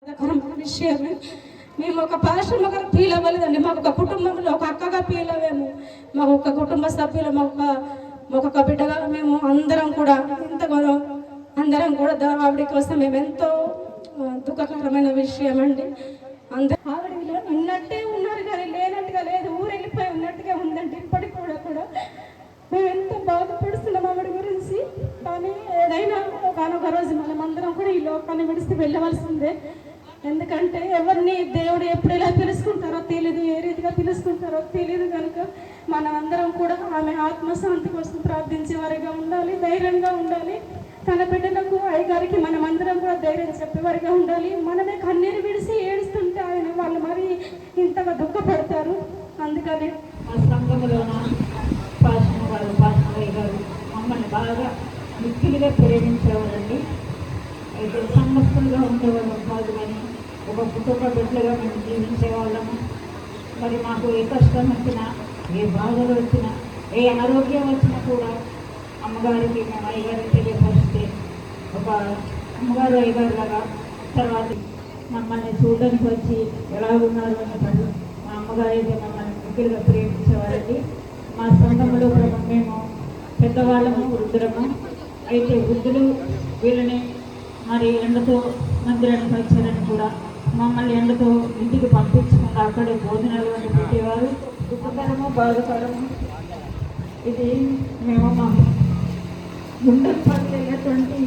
విషయమే మేము ఒక పాస్టర్ ఒకరు ఫీల్ అవ్వలేదండి. మాకు ఒక కుటుంబంలో ఒక అక్కగా ఫీల్ అవ్వాము. మాకు ఒక కుటుంబ సభ్యులు మాకు ఒక బిడ్డగా మేము అందరం కూడా ఎంతగానో అందరం కూడా ఆవిడ కోసం మేము ఎంతో దుఃఖకరమైన విషయం అండి. ఆవిడ ఉన్నట్టే ఉన్నారు కానీ లేనట్టుగా లేదు, ఊరు వెళ్ళిపోయి ఉన్నట్టుగా ఉందండి. ఇప్పటికి కూడా మేము ఎంతో బాధపడుతున్నాం ఆవిడ గురించి. కానీ ఏదైనా ఒకనొక రోజు మనం అందరం కూడా ఈ లోకాన్ని విడిచి వెళ్ళవలసిందే. ఎందుకంటే ఎవరిని దేవుడు ఎప్పుడు ఎలా పిలుచుకుంటారో తెలియదు, ఏ రీతిగా పిలుచుకుంటారో తెలియదు. కనుక మనం అందరం కూడా ఆమె ఆత్మశాంతి కోసం ప్రార్థించే వారిగా ఉండాలి, ధైర్యంగా ఉండాలి. తన బిడ్డలకు అయ్యగారికి మనం అందరం కూడా ధైర్యం చెప్పేవారిగా ఉండాలి. మనమే కన్నీరు విడిచి ఏడుస్తుంటే ఆయన వాళ్ళు మరి ఇంతగా దుఃఖపడతారు. అందుకని మా సంఘంలోన పాస్టర్ గారు మమ్మల్ని బాగా మిక్కిలిగా ప్రేమించేవారండి. అయితే సమస్తులుగా ఉండేవాళ్ళం కాదు, కానీ ఒక కుటుంబ బిడ్డలుగా మేము జీవించేవాళ్ళము. మరి మాకు ఏ కష్టం వచ్చినా, ఏ బాధలు వచ్చినా, ఏ అనారోగ్యం వచ్చినా కూడా అమ్మగారికి మేము అయ్యగారికి తెలియపరిస్తే ఒక అమ్మగారు అయ్యగారు లాగా తర్వాత మమ్మల్ని చూడడానికి వచ్చి ఎలా ఉన్నారు అని మా అమ్మగారు అయితే మమ్మల్ని మిక్కిలిగా ప్రేమించేవారండి. మా సంఘంలో కూడా మేము పెద్దవాళ్ళము, వృద్ధులము. అయితే వృద్ధులు వీళ్ళని మరి ఎండతో మందిరానికి వచ్చారని కూడా మమ్మల్ని ఎండతో ఇంటికి పంపించకుండా అక్కడే భోజనాలు అని పెట్టేవారు. దుఃఖకరము, బాధకరము. ఇది మేము మా గుండెలు పడలేనటువంటి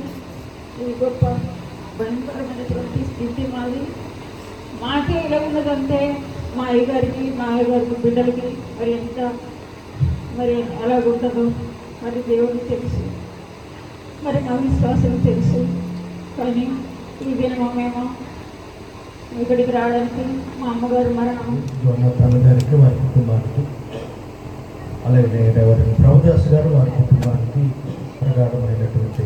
ఈ గొప్ప భయంకరమైనటువంటి స్థితి మాది. మాకే ఇలా ఉన్నదంటే మా అయ్యగారికి బిడ్డలకి మరి ఎంత మరి ఎలాగుంటుందో మరి దేవుడికి తెలుసు, మరి మా విశ్వాసం తెలుసు. కానీ ఈ దినము మేము ఇక్కడికి రావడానికి మా అమ్మగారు మరణం గారికి వారి కుటుంబానికి, అలాగే రెవరెండ్ ప్రభుదాస్ గారు వారి కుటుంబానికి ప్రగాఢమైనటువంటి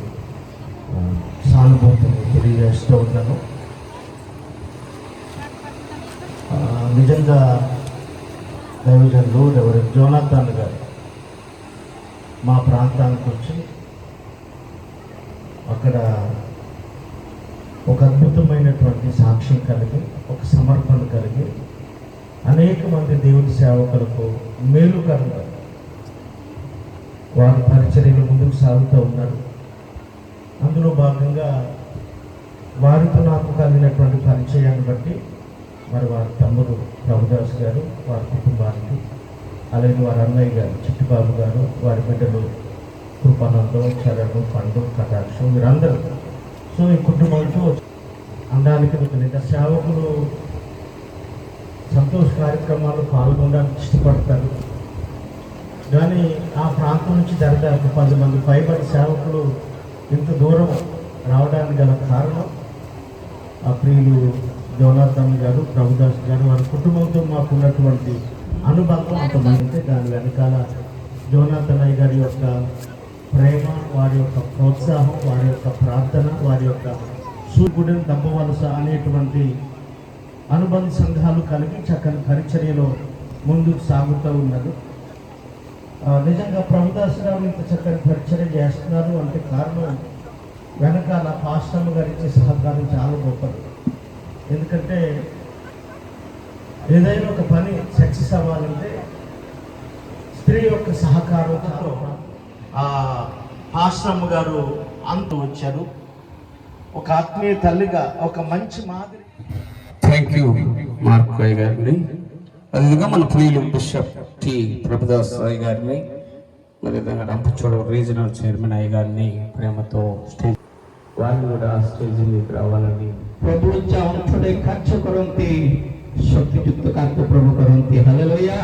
సానుభూతిని తెలియజేస్తూ ఉన్నాను. నిజంగా దైవజనులు రెవరెండ్ జోనాథన్ గారు మా ప్రాంతానికి వచ్చి అక్కడ ఒక అద్భుతమైనటువంటి సాక్ష్యం కలిగి, ఒక సమర్పణ కలిగి అనేక మంది దేవుని సేవకులకు మేలుకరంగా వారి పరిచర్యలు ముందుకు సాగుతూ ఉన్నారు. అందులో భాగంగా వారితో నాకు కలిగినటువంటి పరిచయాన్ని బట్టి మరి వారి తమ్ముడు ప్రభుదాస్ గారు వారి కుటుంబానికి, అలాగే వారి అన్నయ్య గారు చిట్టిబాబు గారు, వారి బిడ్డలు కృపానందం, చరణం, పండు, కటాక్షం, వీరందరూ సో ఈ కుటుంబంతో అనడానికి లేదా సేవకులు సంతోష కార్యక్రమాలు పాల్గొనడానికి ఇష్టపడతారు. కానీ ఆ ప్రాంతం నుంచి దాదాపు 10 మంది పైబడి సేవకులు ఇంత దూరం రావడానికి గల కారణం ఆ ప్రియులు జోనాథన్ గారు, ప్రభుదాస్ గారు, వారి కుటుంబంతో మాకు ఉన్నటువంటి అనుబంధం అంతమంది. అంటే దాని వెనకాల జోనాథన్ అయ్య గారి యొక్క ప్రేమ, వారి యొక్క ప్రోత్సాహం, వారి యొక్క ప్రార్థన, వారి యొక్క సూర్యుడిని దబ్బవలస అనేటువంటి అనుబంధ సంఘాలు కలిగి చక్కని పరిచర్యలో ముందుకు సాగుతూ ఉన్నారు. నిజంగా ప్రభుదాస్ గారు ఇంత చక్కని పరిచర్య చేస్తున్నారు అంటే కారణం వెనకాల పాస్టర్ గారు ఇచ్చే సహకారం చాలా గొప్పది. ఎందుకంటే ఏదైనా ఒక పని సక్సెస్ అవ్వాలంటే స్త్రీ యొక్క సహకారం చాలా. పాస్టర్ గారు అంత వచ్చారు, ఒక ఆత్మీయ తల్లిగా ఒక మంచి మాదిరి. థ్యాంక్ యూ మార్క్ అయ్య గారిని, అదేవిధంగా మన ప్రియులు బిషప్ టి ప్రభుదాస్ అయ్య గారిని, అదేవిధంగా రంపచోడ రీజనల్ చైర్మన్ అయ్య గారిని ప్రేమతో స్టేజ్ వారిని కూడా స్టేజ్ మీదకి రావాలని ప్రభు ଥରେ କାର୍ଯ୍ୟ କରନ୍ତି శక్తియుక్త కార్య ప్రభు କରନ୍ତି. హల్లెలూయా.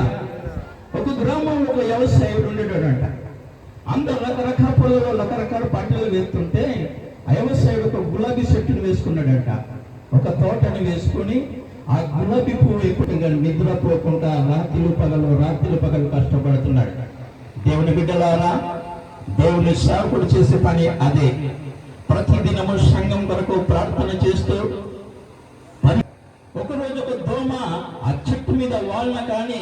ఒక గ్రామంలో ఒక వ్యవసాయుడు ఉండేటంట. అందరూ రకరకాల పొలంలో రకరకాల పంటలు వేస్తుంటే ఆ వ్యవసాయుడు ఒక గులాబీ చెట్టును వేసుకున్నాడంట. ఒక తోటని వేసుకుని ఆ గులాబీ పువ్వు ఎక్కువగా నిద్రపోకుండా రాత్రిలు పగలు కష్టపడుతున్నాడు. దేవుని బిడ్డలారా, దేవుని సేవకుడు చేసే పని అదే. ప్రతిదినము సంఘం కొరకు ప్రార్థన చేస్తూ ఒకరోజు ఒక దోమ ఆ చెట్టు మీద వాళ్ళ కానీ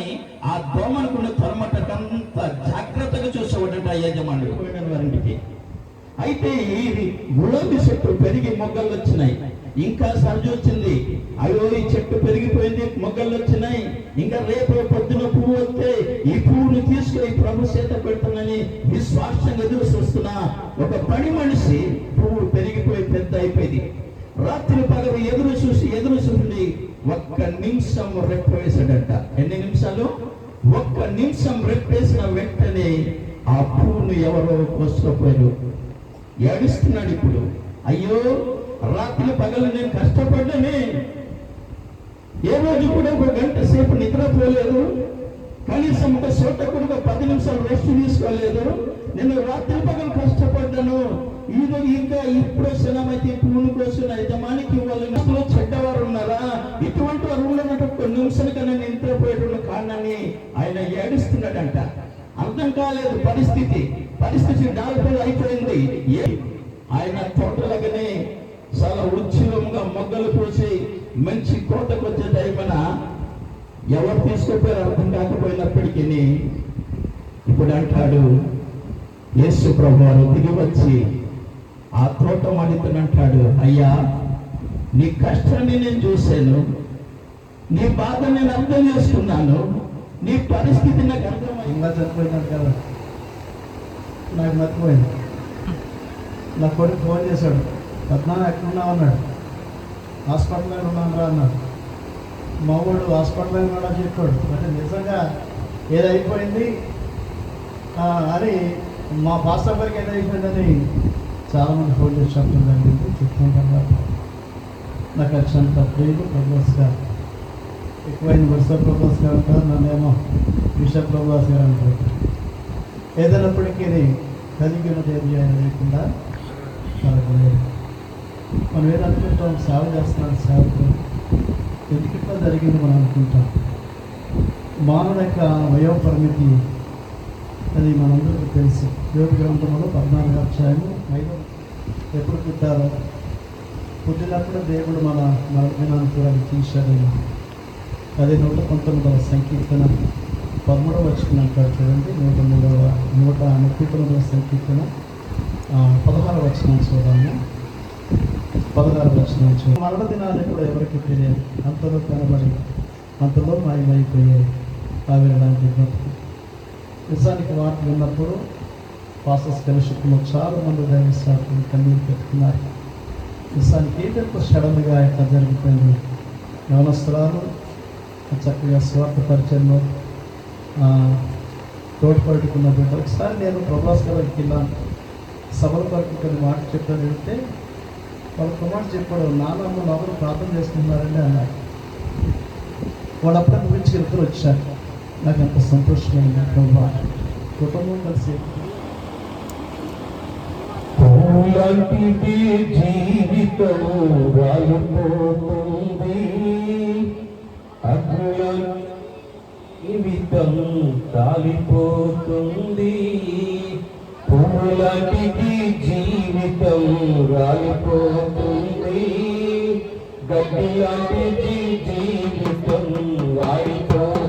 ఆ దోమను తరమటంత జాగ్రత్తగా చూసేవాడంట యజమానుడు వారింటికి. అయితే ఈ గులాబీ చెట్టు పెరిగి మొగ్గలు వచ్చినాయి. ఇంకా సర్ది వచ్చింది, అయ్యో ఈ చెట్టు పెరిగిపోయింది, మొగ్గలు వచ్చినాయి, ఇంకా రేపు పొద్దున పువ్వు వస్తే ఈ పువ్వును తీసుకుని ప్రభు చేత పెడుతుందని విశ్వాసంగా ఎదురు చూస్తున్న ఒక పని మనిషి పువ్వు పెరిగిపోయి పెద్ద అయిపోయింది. రాత్రి పగలు ఎదురు చూసి ఒక్క నిమిషం రెప్పేసాడట. ఎన్ని నిమిషాలు? ఒక్క నిమిషం రెప్పేసిన వెంటనే ఆ పువ్వును ఎవరో కోసుకుపోయారు. ఏడుస్తున్నాడు ఇప్పుడు. అయ్యో, రాత్రి పగలు నేను కష్టపడ్డానే, ఏ రోజు కూడా ఒక గంట సేపు నిద్రపోలేదు, కనీసం ఒక చోట కూడా ఒక 10 నిమిషాలు రెస్ట్ తీసుకోలేదు, నేను రాత్రి పగలు కష్టపడ్డాను, ఇది ఇంకా ఇప్పుడు క్షణమైతే పువ్వును కోసిన యజమానికి ఇవ్వాలని చెడ్డవారు ఉన్నారా? ఇటువంటి వారు ఉన్నట్టు కొన్ని నిమిషాల కన్నా నిద్రపోయేటువంటి కారణాన్ని ఆయన ఏడుస్తున్నాడంట. అర్థం కాలేదు పరిస్థితి డాల్పై అయిపోయింది. ఆయన తోటలాగానే చాలా ఉజ్జీవంగా మొగ్గలు పోసి మంచి కోతకు వచ్చే టైంన ఎవరు తీసుకుపోయారు అర్థం కాకపోయినప్పటికీ ఇప్పుడు అంటాడు, యేసు ప్రభువారు దిగి వచ్చి ఆ తోట మాడితనంటాడు, అయ్యా, నీ కష్టాన్ని నేను చూశాను, నీ బాధ నేను అర్థం చేసుకున్నాను, నీ పరిస్థితి నాకు అర్థమైంది. ఇంకా చనిపోయినాడు కదా, నాకు మర్చిపోయింది. నా కొడుకు ఫోన్ చేశాడు, పద్నాలుగు ఎక్కడున్నావు అన్నాడు. హాస్పిటల్లో ఉన్నాను రా అన్నాడు. మా వాడు హాస్పిటల్లో ఉన్నాడు అని చెప్పాడు. అంటే నిజంగా ఏదైపోయింది అని, మా పాస్టర్ గారికి ఏదైపోయిందని చాలామంది ఫోన్ చేసి చెప్పడం జరిగింది. చెప్తుంటాం కాబట్టి నాకు వచ్చినంత ప్రియులు ప్రభాస్ గారు, ఎక్కువైన వర్ష ప్రభాస్ గారు అంటారు, నన్నేమో బిషప్ ప్రభాస్ గారు అంటారు. ఏదైనప్పటికీ కలిగి ఉన్నది ఏది లేకుండా కలగలేదు. మనం ఏదనుకుంటాం, సేవ చేస్తున్నాడు, సేవకుడు ఎందుకిట్లా జరిగింది మనం అనుకుంటాం. మానవుల యొక్క వయోపరిమితి అది మనందరికీ తెలుసు. యోగి గ్రంథంలో 14వ అధ్యాయము 5 ఎప్పుడు పుట్టారో, పుట్టినప్పుడు దేవుడు మన మరణాన్ని కూడా తీశాడని 19వ సంకీర్తన 13వ వచనం అంటారు చూడండి. 139వ సంకీర్తన 16వ వచనం చూడాలి. 16వ వచనం చూడండి. మరణ దినాన్ని కూడా ఎవరికి తెలియదు, అంతలో కనబడి అంతలో మాయమైపోయాయి ఆవిడ లాంటి బ్రతుకు. నిజానికి వార్త విన్నప్పుడు పాస్టర్స్ ఫెలోషిప్లో చాలా మంది దైవశాఖలు కన్నీరు పెట్టుకున్నారు. నిజానికి ఏంటంటే సడన్గా ఇట్లా జరిగిపోయింది. యవనస్తురాలు చక్కగా స్వార్థ పరిచయంలో తోడ్పడుకున్న బిడ్డ. ఒకసారి నేను ప్రభాస్ గారికి వెళ్ళాను, సభల కొరకు కొన్ని మాట చెప్పాను. వెళ్తే వాళ్ళ కుమారుడు చెప్పాడు, నాన్నమ్మ లోపల ప్రార్థన చేస్తున్నారండి అన్నారు. వాళ్ళు అప్పుడే గురించి వెళ్తూ వచ్చారు. నాకు అంత సంతోషమైంది. ప్రభా కుటుంబం కలిసి జీవితము రాలిపోతుంది, జీవితం కాలిపోతుంది, పూలాంటిది జీవితం రాలిపోతుంది, గడ్డి లాంటిది జీవితం వాడిపోతుంది.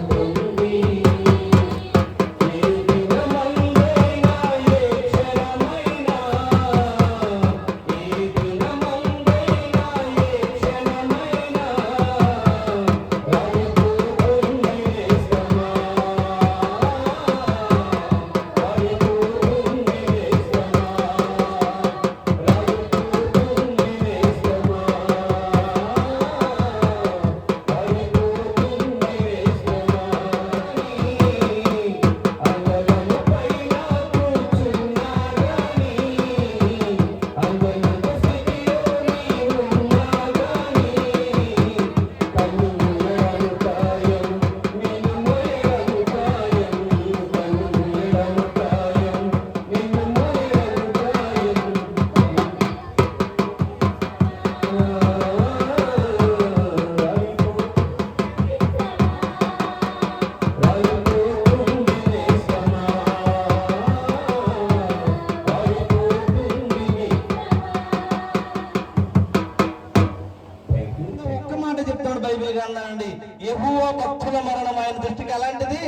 యెహోవా భక్తుల మరణం ఆయన దృష్టికి ఎలాంటిది?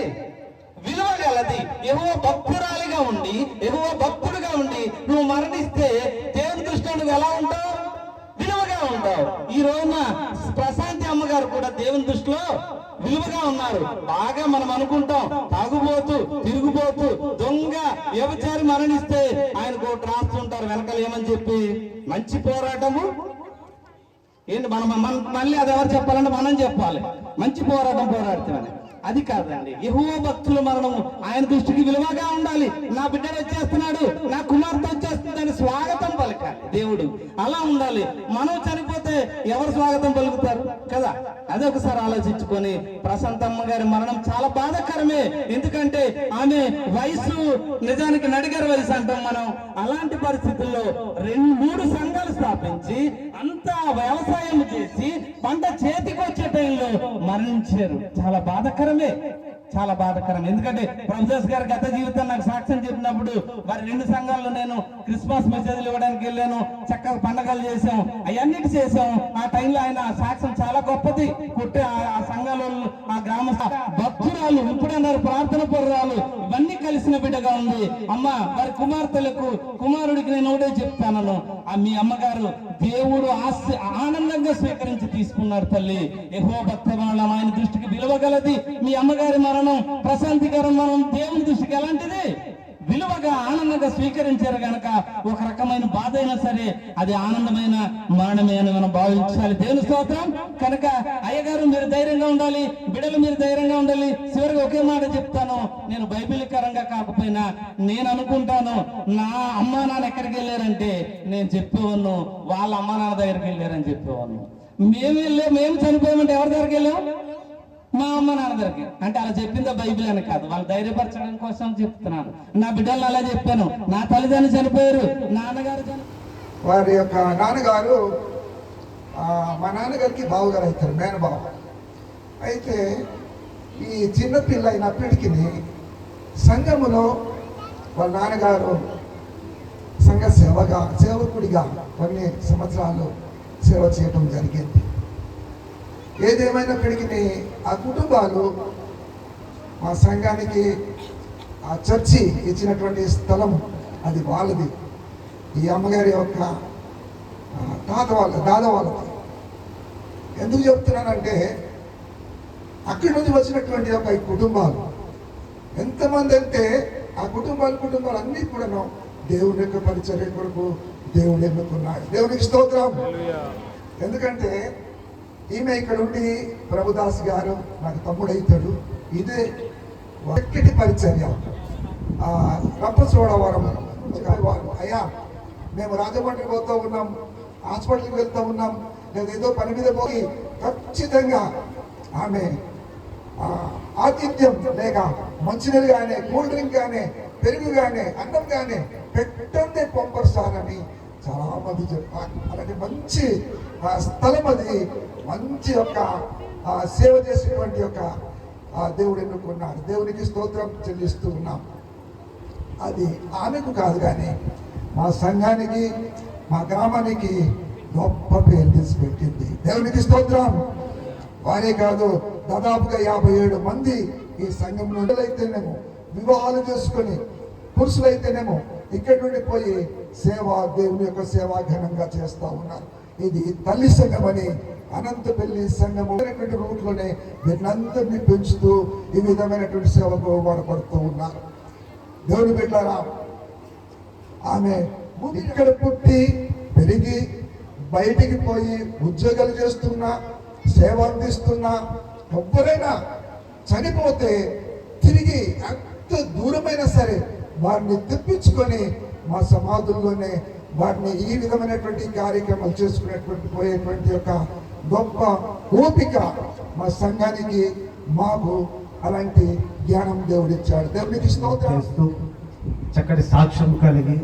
విలువ గలది. యెహోవా భక్తురాలిగా ఉండి, యెహోవా భక్తుడిగా ఉండి నువ్వు మరణిస్తే దేవుని దృష్టిలో నువ్వు ఎలా ఉంటావు? విలువ విలువగా ఉంటావు. ఈ రోజున ప్రశాంతి అమ్మగారు కూడా దేవుని దృష్టిలో విలువగా ఉన్నారు. బాగా మనం అనుకుంటాం తాగుబోతు, తిరుగుబోతు, దొంగ, వ్యభిచారి మరణిస్తే ఆయనకు ఒకటి రాస్తుంటారు వెనకాల ఏమని చెప్పి, మంచి పోరాటము ఏంటి మనం మళ్ళీ అది ఎవరు చెప్పాలంటే మనం చెప్పాలి, మంచి పోరాటం పోరాడుతామని. అది కాదండి, యెహోవా భక్తుల మరణము ఆయన దృష్టికి విలువగా ఉండాలి. నా బిడ్డడు వచ్చేస్తున్నాడు, నా కుమార్తె వచ్చేస్తుందని స్వాగతం పలకాలి దేవుడు. అలా ఉండాలి. మనం చనిపోతే ఎవరు స్వాగతం పలుకుతారు కదా? అదే ఒకసారి ఆలోచించుకొని, ప్రశాంతమ్మ గారి మరణం చాలా బాధాకరమే. ఎందుకంటే ఆమె వయసు నిజానికి నడిగర వయసు అంటాం మనం. అలాంటి పరిస్థితుల్లో 2-3 సంఘాలు స్థాపించి అంతా వ్యవసాయం చేసి పంట చేతికి వచ్చే టైంలో మరణించారు. చాలా బాధాకరమే, చాలా బాధాకరం. ఎందుకంటే ప్రభుదాస్ గారి గత జీవితం నాకు సాక్ష్యం చెప్పినప్పుడు మరి 2 సంఘాల్లో నేను క్రిస్మస్ మెసేజ్లు ఇవ్వడానికి వెళ్ళాను, చక్కగా పండగలు చేసాం, అవన్నిటి చేసాం. ఆ టైంలో ఆయన సాక్ష్యం చాలా గొప్పది. కొట్టే ఆ సంఘాల ఆ గ్రామ భక్తురాలు, ఇప్పుడన్నారు ప్రార్థన పరురాలు, ఇవన్నీ కలిసిన బిడ్డగా ఉంది. అమ్మ వారి కుమార్తెలకు కుమారుడికి నేను ఒకటే చెప్తాను, మీ అమ్మగారు దేవుడు ఆనందంగా స్వీకరించి తీసుకున్నారు తల్లి. యెహోవా భక్త మరణం ఆయన దృష్టికి విలువగలది. మీ అమ్మగారి మరణం, ప్రశాంతి గారి మరణం దేవుని దృష్టికి ఎలాంటిది? విలువగా ఆనందంగా స్వీకరించారు గనక ఒక రకమైన బాధ అయినా సరే అది ఆనందమైన మరణమే అని మనం భావించాలి. దేవుని స్తోత్రం. కనుక అయ్యగారు మీరు ధైర్యంగా ఉండాలి, బిడ్డలు మీరు ధైర్యంగా ఉండాలి. చివరిగా ఒకే మాట చెప్తాను, నేను బైబిల్కరంగా కాకపోయినా నేను అనుకుంటాను, నా అమ్మా నాన్న ఎక్కడికి వెళ్ళారంటే నేను చెప్పేవాను వాళ్ళ అమ్మా నాన్న దగ్గరికి వెళ్ళారని చెప్పేవాను. మేము చనిపోయామంటే ఎవరి దగ్గరికి వెళ్ళాం? మా అమ్మ నాన్న దగ్గరికి. అంటే అలా చెప్పిందా బైబిల్ అని కాదు, వాళ్ళు ధైర్యపరచడం కోసం చెప్తున్నాను. నా బిడ్డలు అలా చెప్పాను. నా తల్లిదండ్రులు చనిపోయారు, నాన్నగారు వారి యొక్క నాన్నగారు మా నాన్నగారికి బావగారు అవుతారు, మేనబావ. అయితే ఈ చిన్నపిల్ల అయినప్పటికీ సంఘములో వాళ్ళ నాన్నగారు సంఘ సేవకుడిగా కొన్ని సంవత్సరాలు సేవ చేయటం జరిగింది. ఏదేమైనప్పటికీ ఆ కుటుంబాలు మా సంఘానికి ఆ చర్చి ఇచ్చినటువంటి స్థలం అది వాళ్ళది. ఈ అమ్మగారి యొక్క దాదా వాళ్ళది. ఎందుకు చెప్తున్నానంటే అక్కడి నుంచి వచ్చినటువంటి యొక్క ఈ కుటుంబాలు ఎంతమంది అంటే ఆ కుటుంబాలు అన్నీ కూడా దేవుని యొక్క పరిచర్య కొరకు దేవుడు ఎన్నుకున్నాడు. దేవునికి స్తోత్రం. ఎందుకంటే ఈమె ఇక్కడ ఉండి ప్రభుదాస్ గారు నాకు తమ్ముడైతాడు. ఇదే చక్కటి పరిచర్య. రంపచోడవరం అయ్యా మేము రాజమండ్రి పోతూ ఉన్నాం, హాస్పిటల్కి వెళ్తూ ఉన్నాం, లేదా ఏదో పని మీద పోయి ఖచ్చితంగా ఆమె ఆతిథ్యం లేక మంచినీళ్ళు కానీ, కూల్ డ్రింక్ కానీ, పెరుగు కానీ, అన్నం కానీ పెట్టండి పంపరుస్తానని చాలా మంది చెప్పారు. అలాంటి మంచి స్థలం అది, మంచి యొక్క సేవ చేసేటువంటి యొక్క దేవుడు ఎన్నుకున్నాడు. దేవునికి స్తోత్రం చెల్లిస్తూ ఉన్నాం. అది ఆమెకు కాదు కానీ మా సంఘానికి, మా గ్రామానికి గొప్ప పేరు తెచ్చిపెట్టింది. దేవునికి స్తోత్రం. వారే కాదు, దాదాపుగా 57 మంది ఈ సంఘం నుండి అయితేనేమో వివాహాలు చేసుకొని, పురుషులైతేనేమో ఇక్కడి నుండి పోయి దేవుని యొక్క సేవ ఘనంగా చేస్తూ ఉన్నారు. ఇది తల్లి సంఘం అని అనంతపల్లి సంఘము రూట్లోనే వీళ్ళందరినీ పెంచుతూ ఈ విధమైనటువంటి సేవకు వాడపడుతూ ఉన్నారు. దేవుని బిడ్డలారా, ఆమె ఇక్కడ పుట్టి పెరిగి బయటికి పోయి ఉద్యోగాలు చేస్తున్నా, సేవ అందిస్తున్నా, ఎవరైనా చనిపోతే తిరిగి ఎంత దూరమైనా సరే వారిని తెప్పించుకొని మా సమాధుల్లోనే వారిని ఈ విధమైనటువంటి కార్యక్రమాలు చేసుకునేటువంటి పోయేటువంటి యొక్క గొప్ప ఓపిక మా సంఘానికి, మాకు అలాంటి జ్ఞానం దేవుడిచ్చాడు. దేవుడికి స్తోత్రం. చక్కటి సాక్ష్యం కలిగి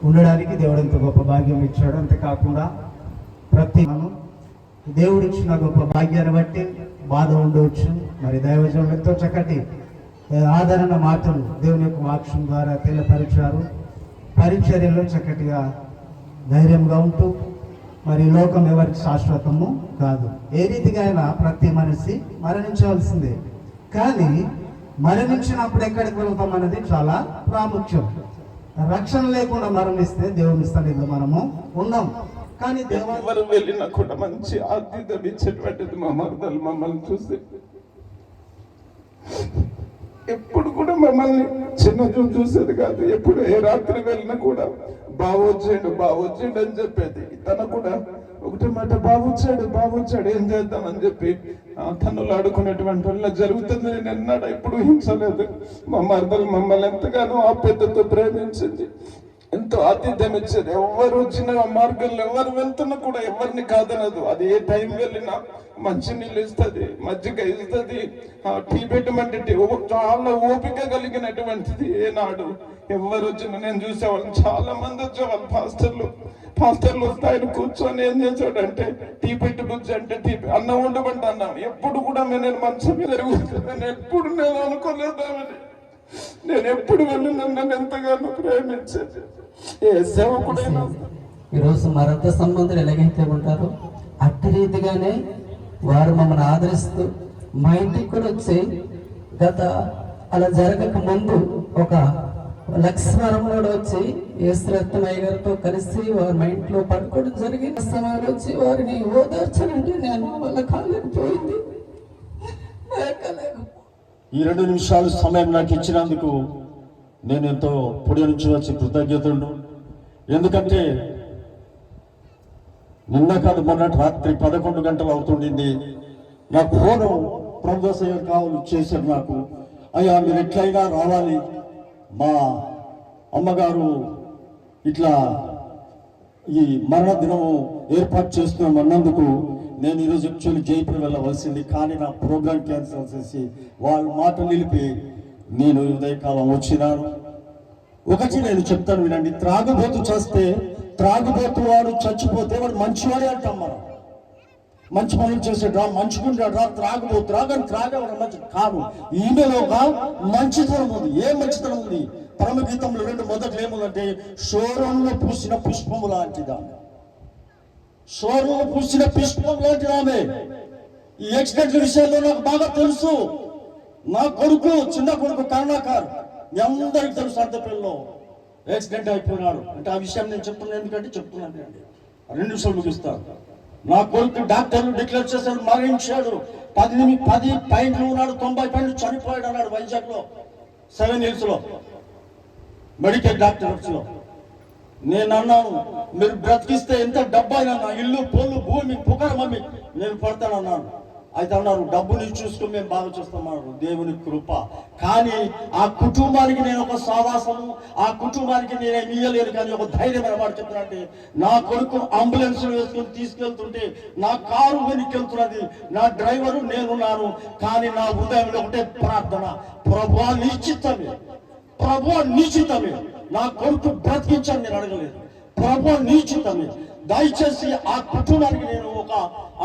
ఉండడానికి దేవుడు ఎంత గొప్ప భాగ్యం ఇచ్చాడు. అంతేకాకుండా ప్రతి దేవుడిచ్చిన గొప్ప భాగ్యాన్ని బట్టి బాధ ఉండవచ్చు. మరి దైవజనం ఎంతో చక్కటి ఆదరణ మాటలు దేవుని యొక్క వాక్యం ద్వారా తెలియపరిచారు. పరిచర్యలో చక్కటిగా ధైర్యంగా ఉంటూ, మరి లోకం ఎవరికి శాశ్వతము కాదు. ఏ రీతిగా అయినా ప్రతి మనిషి మరణించవలసిందే. కానీ మరణించినప్పుడు ఎక్కడికి వెళ్తాం అనేది చాలా ప్రాముఖ్యం. రక్షణ లేకుండా మరణిస్తే దేవుని సన్నిధిలో మనము ఉన్నాం. కానీ దేవా ఎవరు వెళ్ళినా కూడా మంచి ఆతిథ్యం ఇచ్చేటువంటిది మా మరదలు మమ్మల్ని చూసి ఎప్పుడు కూడా మమ్మల్ని చిన్న చూసేది కాదు. ఎప్పుడు ఏ రాత్రి వెళ్ళినా కూడా బావొచ్చాడు అని చెప్పేది. తన కూడా ఒకటి మాట బావొచ్చాడు ఏం చేద్దామని చెప్పి తనులు ఆడుకునేటువంటి వల్ల జరుగుతుంది. నేను ఎన్నడా ఎప్పుడు హింసలేదు. మా మరదలు మమ్మల్ని ఎంతగానో ఆప్యాయతతో ప్రేమించింది, ఎంతో ఆతిథ్యం ఇచ్చేది. ఎవరు వచ్చిన మార్గంలో ఎవరు వెళ్తున్నా కూడా ఎవరిని కాదనదు. అది ఏ టైం వెళ్ళినా మంచి నీళ్ళు ఇస్తుంది, మజ్జిగ ఇస్తుంది, టీ పెట్టమంటే చాలా ఓపిక కలిగినటువంటిది. ఏనాడు ఎవరు వచ్చినా నేను చూసేవాళ్ళని, చాలా మంది వచ్చేవాళ్ళు. పాస్టర్లు వస్తే ఆయన కూర్చొని ఏం చేశాడంటే టీ పెట్టి బుజ్జి అంటే టీ అన్నం ఉండమంటే అన్నాం. ఎప్పుడు కూడా నేను మంచం మీద జరుగుతుంది. ఎప్పుడు నేను అనుకోలేదామని, నేను ఎప్పుడు వెళ్ళినా నన్ను ఎంతగానో ప్రేమించేది. ఏ సేవకుడైనా ఈరోజు మరొక సంబంధులు ఎలాగైతే ఉంటారో అట్టి రీతిగానే వారు మమ్మల్ని ఆదరిస్తూ మా ఇంటికి కూడా వచ్చి అలా జరగక ముందు ఒక లక్ష్మణంలో వచ్చి యేసురత్నమయ్య గారితో కలిసి వారి మా ఇంట్లో పడుకోవడం జరిగింది. సమయంలో వచ్చి వారిని ఓదార్చాలంటే నేను వాళ్ళ కాలేకపోయింది. ఈ 2 నిమిషాలు సమయం నాకు ఇచ్చినందుకు నేను ఎంతో పొడి నుంచి వచ్చి కృతజ్ఞతలు. ఎందుకంటే నిన్న కాదు మొన్నటి రాత్రి 11 గంటలు అవుతుండింది. నాకు ఫోను ప్రభుదాస్ గారు కావాలి చేశారు నాకు. అయ్యా మీరు ఎట్లయినా రావాలి, మా అమ్మగారు ఇట్లా ఈ మరణ దినము ఏర్పాటు చేస్తున్నాం అన్నందుకు నేను ఈరోజు యాక్చువల్లీ జైపూర్ వెళ్ళవలసింది. కానీ నా ప్రోగ్రాం క్యాన్సిల్ చేసి వాళ్ళ మాట నిలిపి నేను ఉదయకాలం వచ్చినాను. ఒకటి నేను చెప్తాను వినండి. త్రాగుబోతు చేస్తే, త్రాగుబోతు వాడు చచ్చిపోతే వాడు మంచివాడే అంటాం మనం. మంచి పనులు చేసాడు రా, మంచుకుంటాడు రా, త్రాగని త్రాగేవాడు మంచి కాదు. ఈమెలో ఒక మంచితనం ఉంది. ఏ మంచితనం ఉంది? పరమగీతంలో 2 మొదట్లో ఏముందంటే శోరంలో పూసిన పుష్పము లాంటిది ఆమె. శోరంలో పూసిన పుష్పం లాంటిది ఆమె. ఈ యాక్సిడెంట్ల విషయంలో నాకు బాగా తెలుసు. నా కొడుకు, చిన్న కొడుకు కరుణాకర్, మీ అందరికి తెలుసు, అర్ధపల్లిలో యాక్సిడెంట్ అయిపోయినాడు. అంటే ఆ విషయం నేను చెప్తున్నాను, ఎందుకంటే చెప్తున్నాను అండి. 2 నిమిషాలు ముగిస్తాను. నా కొడుకు డాక్టర్లు డిక్లేర్ చేశాడు, మరణించాడు. 10 పాయింట్లు ఉన్నాడు, 90 పాయింట్లు చనిపోయాడు అన్నాడు వైజాగ్ లో 7 Hills లో మెడికల్ డాక్టర్స్ లో. నేను అన్నాను మీరు బ్రతికిస్తే ఎంత డబ్బు అయినా నా ఇల్లు పొల్లు భూమి పుకర మమ్మీ నేను పడతానన్నాను. అయితే అన్నారు డబ్బుని చూసుకుని మేము బాగా చూస్తామన్నారు. దేవుని కృప. కానీ ఆ కుటుంబానికి నేను ఒక సావాసము, ఆ కుటుంబానికి నేనేమి ఇయ్యలేను. కానీ ఒక ధైర్యమైన మాట చెప్తున్నట్టే, నా కొడుకు అంబులెన్స్ వేసుకుని తీసుకెళ్తుంటే నా కారు వెనక్కెళ్తున్నది, నా డ్రైవరు నేనున్నాను. కానీ నా హృదయంలో ఒకటే ప్రార్థన, ప్రభువా నిశ్చితమే, ప్రభువా నిశ్చితమే, నా కొడుకు బ్రతికించని నేను అడగలేదు. ప్రభువా నిశ్చితమే, దయచేసి ఆ కుటుంబానికి నేను ఒక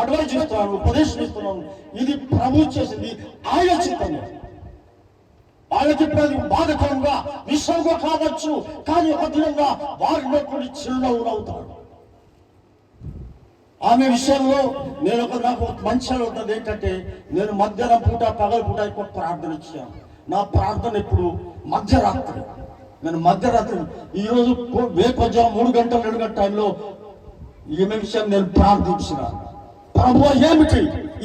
అడ్వైజ్ ఇస్తున్నాను, ఉపదేశం ఇస్తున్నాను. ఇది ప్రభు చేసింది, ఆయన చిత్తమే. ఆయన చెప్పేది బాధకరంగా విషయంగా కావచ్చు, కానీ ఒక దినంగా వారిలో కొన్ని చిరునవ్వునవుతాడు. ఆమె విషయంలో నేను నాకు మంచి ఉంటుంది ఏంటంటే, నేను మధ్యాహ్నం పూట పగల పూట ఎక్కువ ప్రార్థన ఇచ్చాను. నా ప్రార్థన ఎప్పుడు మధ్యరాత్రి. నేను మధ్యరాత్రి ఈరోజు వేపజాము 3 గంటల 2 గంటల టైంలో ఈమె విషయం నేను ప్రార్థించిన. ప్రభువా ఏమిటి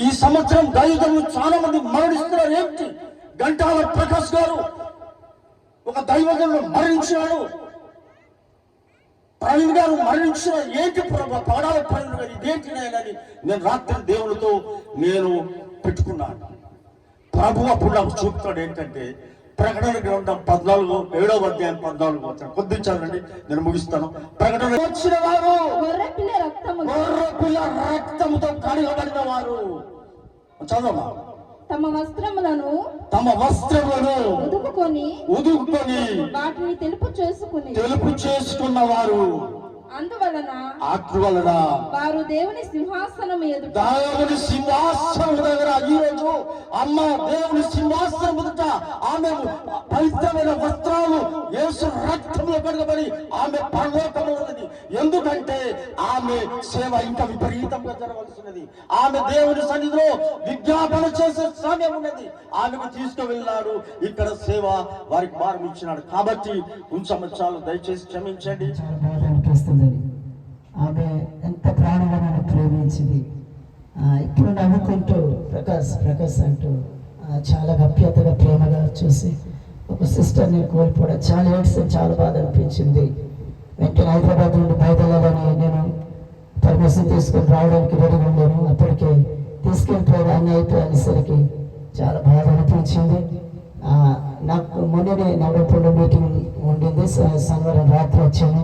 ఈ సంవత్సరం దైవజనులు చాలా మంది మరణిస్తున్నారు, ఏమిటి? గంటాల ప్రకాష్ గారు ఒక దైవజనులు మరణించినాడు, ప్రవీణ్ గారు మరణించిన, ఏంటి ప్రభు పాడాల ప్రవీణ్ గారు ఇదేంటి అని నేను రాత్రి దేవునితో నేను పెట్టుకున్నాను. ప్రభు అప్పుడు నాకు చూపుతాడు ఏంటంటే, ప్రకటన గ్రంథం 7వ అధ్యాయం 14 వచనం. కొద్దిగా చదవండి, నేను ముగిస్తాను. ప్రకటన వచ్చిన వారు గొర్రెపిల్ల రక్తముతో కడగబడిన వారు, చదవమా, తమ వస్త్రములను ఉదుకుకొని వాటిని తెలుపు చేసుకున్న వారు, అందువలన వారు దేవుని సింహాసనం దగ్గర ఈరోజు అమ్మ దేవుని సింహాసనం ఎదుట ఆమె పవిత్రమైన వస్త్రాలు యేసు రక్తంలో కడగబడి ఆమె పరలోకంలో ఉన్నది. ఎందుకంటే ఆమె సేవ ఇంకా విపరీతంగా జరగవలసినది. ఆమె దేవుని సన్నిధిలో విజ్ఞాపన చేసే సమయం ఉన్నది. ఆమెకు తీసుకువెళ్ళాడు, ఇక్కడ సేవ వారికి భారం ఇచ్చినాడు. కాబట్టి ఉంచమచ్చాలు దయచేసి క్షమించండి. ఆమె ఎంత ప్రాణంగా నన్ను ప్రేమించింది. ఇప్పుడు నవ్వుకుంటూ ప్రకాశ్ అంటూ చాలా గప్యతగా ప్రేమగా చూసి ఒక సిస్టర్ని కోల్పోవడం చాలా ఏడ్స్, చాలా బాధ అనిపించింది. వెంటనే హైదరాబాద్ నుండి బయలుదేరాలని నేను పర్మిషన్ తీసుకొని రావడానికి రెడీగా ఉన్నాను. అప్పటికే తీసుకెళ్ళిపోయారు అన్నీ అయిపోయేసరికి చాలా బాధ అనిపించింది. నాకు మొన్ననే నవరపల్లి మీటింగ్ ఉండింది, శనివారం రాత్రి వచ్చాను.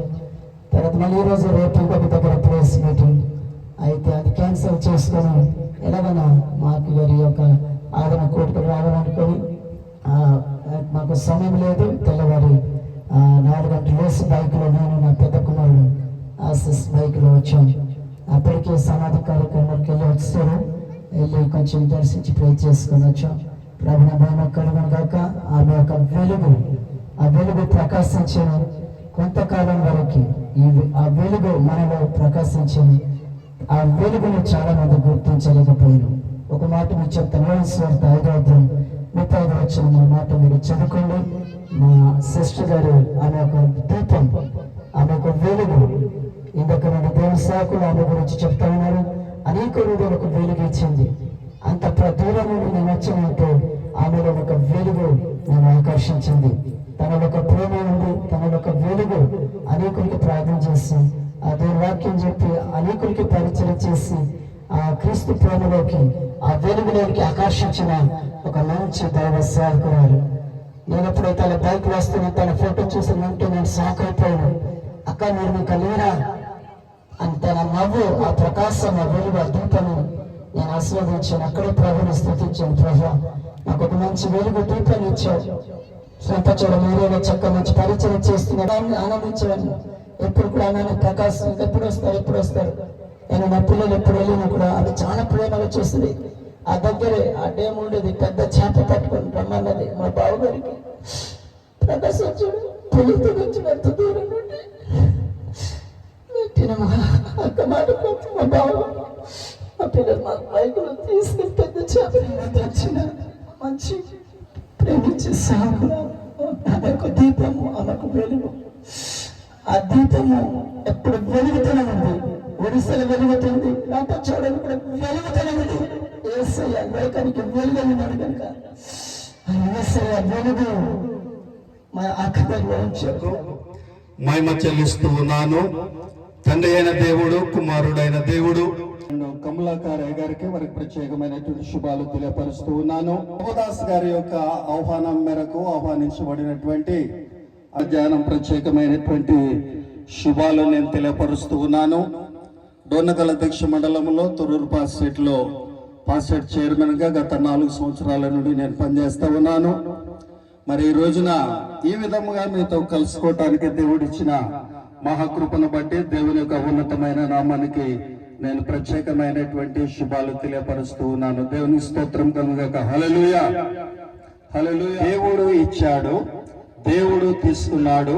తర్వాత మళ్ళీ ఈరోజు రేపు ఇంకొక దగ్గర ప్లేస్ మీటింగ్ అయితే అది క్యాన్సిల్ చేసుకొని ఎలాగైనా మాకు గారి యొక్క ఆదరణ కోర్టుకు రావాలనుకొని మాకు సమయం లేదు. తెల్లవారి 4 గంటల లేసి బైక్లో నేను నా పెద్ద కుమారుడు ఆసిస్ బైక్లో వచ్చాం. అప్పటికే సమాధి కార్యక్రమానికి వెళ్ళి కొంచెం దర్శించి ప్రే చేసుకొని వచ్చాం. ప్రభుని మహిమ కలుగును గాక. ఆమె యొక్క వెలుగు ప్రకాశించిన కొంతకాలం వరకు ఆ వెలుగు మనలో ప్రకాశించిన ఆ వెలుగును చాలా మంది గుర్తించలేకపోయారు. ఒక మాట మీరు చెప్తాను, 5:35 మా మాట మీరు చదువుకోండి. మా సిస్టర్ గారు ఆమె ఒక దీపం, ఆమె ఒక వెలుగు. ఇందుక నుండి దేవుని సేవకులు ఆమె గురించి చెప్తా ఉన్నారు. అనేక హృదయాలకు వెలుగు ఇచ్చింది. అంత దూరం నుండి నేను వచ్చినట్టు ఆమెలో ఒక వెలుగు నేను ఆకర్షించింది. తనలో ఒక ప్రేమ ఉంది, తనలో ఒక వెలుగు. అనేకులకి ప్రార్థన చేసి ఆ దేవుని వాక్యం చెప్పి అనేకులకి పరిచయం చేసి ఆ క్రీస్తు ప్రేమలోకి ఆ వెలుగులోకి ఆకర్షించిన ఒక మంచి దైవ సేవకురాలు. నేను ఎప్పుడైతే తన బైక్ వస్తున్నా తన ఫోటో చూసినంటే నేను షాక్ అయిపోయాను. అక్క మీరు మీకు లేరా అని తన నవ్వు, ఆ ప్రకాశం, ఆ వెలుగు, ఆ దీపము నేను ఆస్వాదించాను. అక్కడే ప్రభుని స్థుతించాను. ప్రభు నాకు ఒక మంచి వెలుగు దీపాన్ని ఇచ్చావు. సొంత చూడ మీరేమో చక్క మంచి పరిచయం చేస్తున్నాడు ఆనందించేవాడిని. ఎప్పుడు కూడా అన్నాను, ప్రకాశం ఎప్పుడు వస్తారు. నేను నా పిల్లలు ఎప్పుడు వెళ్ళినా కూడా అది చాలా ప్రేమగా చూస్తుంది. ఆ దగ్గరే ఆ డేమ్ ఉండేది, పెద్ద చేప పట్టుకొని రమ్మన్నది మా బావగారికి. ప్రకాశం చూడు పులితో వచ్చినంత దూరం నుండి పెట్టిన మా అక్క మాట మా బావ మా పిల్లలు మా బైకులు తీసుకుని పెద్ద చేప తెచ్చిన మంచి ప్రేమించే సాగు. ఆమెకు దీపము, ఆమెకు వెలుగు. ఆ దీపము ఎప్పుడు వెలుగుతూనే ఉంది. ఒడిశలు వెలుగుతుంది, నాతో చూడని కూడా వెలుగుతూనే ఉంది. యేసయ్య లోకానికి వెలుగున్నాడు కనుక ఆ యేసయ్య వెలుగు మా అక్కడిలో ఉంచారు. మహిమ చెల్లిస్తూ ఉన్నాను. తండ్రి అయిన దేవుడు, కుమారుడైన దేవుడు కమలాకారయ్య గారికి వారికి ప్రత్యేకమైనటువంటి శుభాలు తెలియపరుస్తూ ఉన్నాను. ప్రభుదాస్ గారి యొక్క ఆహ్వానం మేరకు ఆహ్వానించబడినటువంటి అధ్యయనం ప్రత్యేకమైనటువంటి శుభాలు నేను తెలియపరుస్తూ ఉన్నాను. డోర్నకల్ అధ్యక్ష మండలంలో తొర్రూరు పాస్టేట్లో పాస్టేట్ చైర్మన్ గా గత 4 సంవత్సరాల నుండి నేను పనిచేస్తూ ఉన్నాను. మరి ఈ రోజున ఈ విధముగా మీతో కలుసుకోవటానికి దేవుడిచ్చిన మహాకృపను బట్టి దేవుని యొక్క ఉన్నతమైన నామానికి నేను ప్రత్యేకమైనటువంటి శుభాలు తెలియపరుస్తూ ఉన్నాను. దేవుని స్తోత్రం కలుగాక. హల్లెలూయా, హల్లెలూయా. దేవుడు ఇచ్చాడు, దేవుడు తీసుకున్నాడు,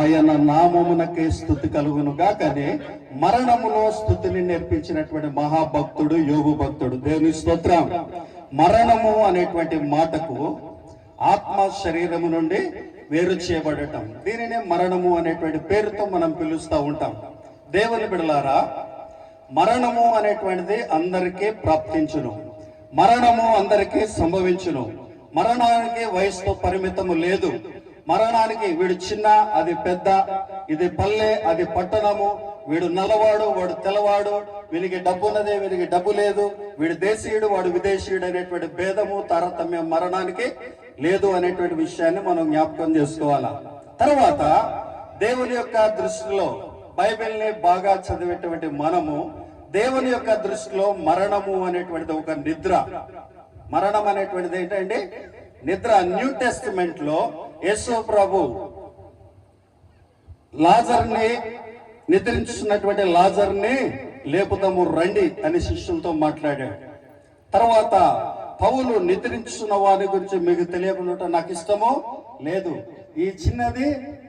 ఆయన నామమునకే స్తుతి కలుగును గాకనే మరణములో స్తుతిని నేర్పించినటువంటి మహాభక్తుడు యోగు భక్తుడు. దేవుని స్తోత్రం. మరణము అనేటువంటి మాటకు ఆత్మ శరీరము నుండి వేరు చేయబడటం, దీనినే మరణము అనేటువంటి పేరుతో మనం పిలుస్తూ ఉంటాం. దేవుని బిడ్డలారా, మరణము అనేటువంటిది అందరికీ ప్రాప్తించును, మరణము అందరికీ సంభవించును. మరణానికి వయసుతో పరిమితము లేదు. మరణానికి వీడు చిన్న, అది పెద్ద, ఇది పల్లె, అది పట్టణము, వీడు నల్లవాడు, వాడు తెల్లవాడు, వీనికి డబ్బు ఉన్నది, వీనికి డబ్బు లేదు, వీడు దేశీయుడు, వాడు విదేశీయుడు అనేటువంటి భేదము, తారతమ్యం మరణానికి లేదు అనేటువంటి విషయాన్ని మనం జ్ఞాపకం చేసుకోవాలా. తర్వాత దేవుని యొక్క దృష్టిలో బైబిల్ని బాగా చదివేటువంటి మనము దేవుని యొక్క దృష్టిలో మరణము అనేటువంటిది ఒక నిద్ర. మరణం అనేటువంటిది ఏంటంటే నిద్ర. న్యూ టెస్టిమెంట్ లో యేసు ప్రభు లాజర్ని, నిద్రించున్నటువంటి లాజర్ని లేపుదాము రండి అని శిష్యులతో మాట్లాడాడు. తర్వాత పౌలు నిద్రించున్న వారి గురించి మీకు తెలియకుండా నాకు ఇష్టమో లేదు, ఈ చిన్నది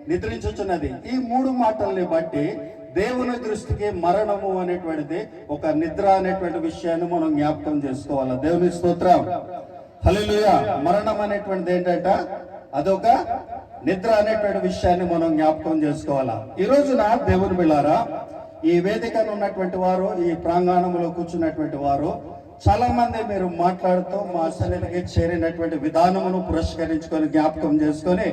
నిద్రించుచున్నది. ఈ 3 మాటల్ని బట్టి దేవుని దృష్టికి మరణము అనేటువంటిది ఒక నిద్ర అనేటువంటి విషయాన్ని మనం జ్ఞాపకం చేసుకోవాలి. దేవుని స్తోత్రం. హల్లెలూయా. మరణం అనేటువంటిది ఏంటంట, అదొక నిద్ర అనేటువంటి విషయాన్ని మనం జ్ఞాపకం చేసుకోవాలా. ఈ రోజున దేవుని బిడ్డలారా, ఈ వేదికను ఉన్నటువంటి వారు, ఈ ప్రాంగణంలో కూర్చున్నటువంటి వారు చాలా మంది మీరు మాట్లాడుతూ మా సన్నిధికి చేరినటువంటి విధానమును పురస్కరించుకొని జ్ఞాపకం చేసుకొని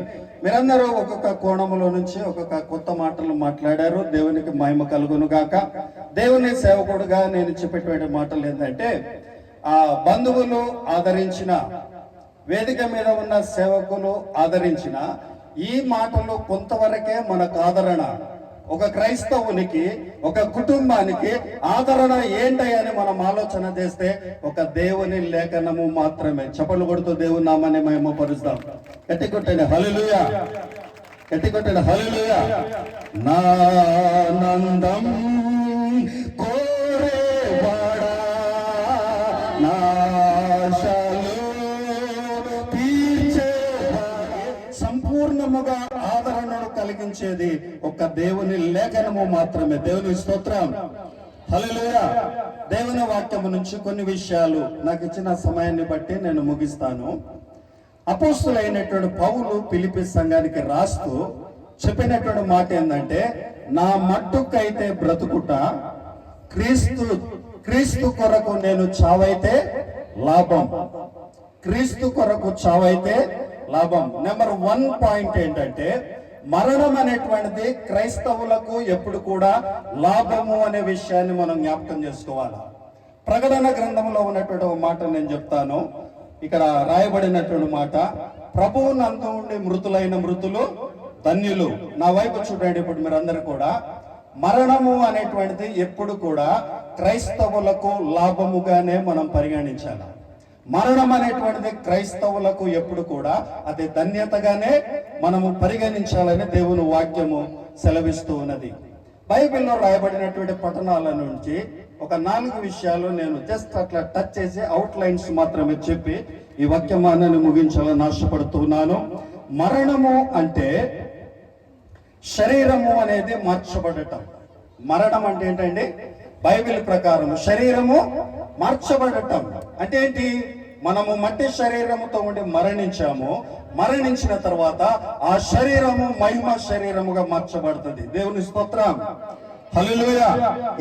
మీరందరూ ఒక్కొక్క కోణములో నుంచి ఒక్కొక్క కొత్త మాటలు మాట్లాడారు. దేవునికి మహిమ కలుగును గాక. దేవుని సేవకుడుగా నేను చెప్పేటువంటి మాటలు ఏంటంటే, ఆ బంధువులు ఆదరించిన, వేదిక మీద ఉన్న సేవకులు ఆదరించిన ఈ మాటలు కొంతవరకే మనకు ఆదరణ. ఒక క్రైస్తవునికి, ఒక కుటుంబానికి ఆదరణ ఏంటని మనం ఆలోచన చేస్తే ఒక దేవుని లేఖనము మాత్రమే. చప్పట్లు కొడుతూ దేవుని నామాన్ని మహిమపరుస్తాం. గట్టి కొట్టండి హల్లెలూయా, గట్టి కొట్టండి హల్లెలూయా. నా నందం కోరేవాడా, నా సంపూర్ణముగా ఆదరణను కలిగించేది ఒక దేవుని లేఖనము మాత్రమే. దేవుని స్తోత్రం, హల్లెలూయా. దేవుని వాక్యము నుంచి కొన్ని విషయాలు నాకు ఇచ్చిన సమయాన్ని బట్టి నేను ముగిస్తాను. అపోస్తులైనటువంటి పౌలు ఫిలిప్పీ సంఘానికి రాస్తూ చెప్పినటువంటి మాట ఏంటంటే, నా మట్టుకైతే బ్రతుకుట క్రీస్తు కొరకు నేను చావైతే లాభం, క్రీస్తు కొరకు చావైతే లాభం. నెంబర్ 1 పాయింట్ ఏంటంటే, మరణం అనేటువంటిది క్రైస్తవులకు ఎప్పుడు కూడా లాభము అనే విషయాన్ని మనం జ్ఞాపకం చేసుకోవాలి. ప్రకటన గ్రంథంలో ఉన్నటువంటి ఒక మాట నేను చెప్తాను. ఇక్కడ రాయబడినటువంటి మాట, ప్రభువు నందు ఉండి మృతులైన మృతులు ధన్యులు. నా వైపు చూడండి. ఇప్పుడు మీరందరూ కూడా మరణము అనేటువంటిది ఎప్పుడు కూడా క్రైస్తవులకు లాభముగానే మనం పరిగణించాలి. మరణం అనేటువంటిది క్రైస్తవులకు ఎప్పుడు కూడా అది ధన్యతగానే మనము పరిగణించాలని దేవుని వాక్యము సెలవిస్తూ ఉన్నది. బైబిల్లో రాయబడినటువంటి పఠనాల నుంచి ఒక 4 విషయాలు నేను జస్ట్ అట్లా టచ్ చేసి అవుట్ లైన్స్ మాత్రమే చెప్పి ఈ వాక్యమానాన్ని ముగించాలని ఆశపడుతున్నాను. మరణము అంటే శరీరము అనేది మార్చబడటం. మరణం అంటే ఏంటంటే బైబిల్ ప్రకారం శరీరము మార్చబడటం అంటే ఏంటి? మనము మట్టి శరీరముతో ఉండి మరణించాము. మరణించిన తర్వాత ఆ శరీరము మహిమ శరీరముగా మార్చబడుతుంది. దేవుని స్తోత్రం, హల్లెలూయా.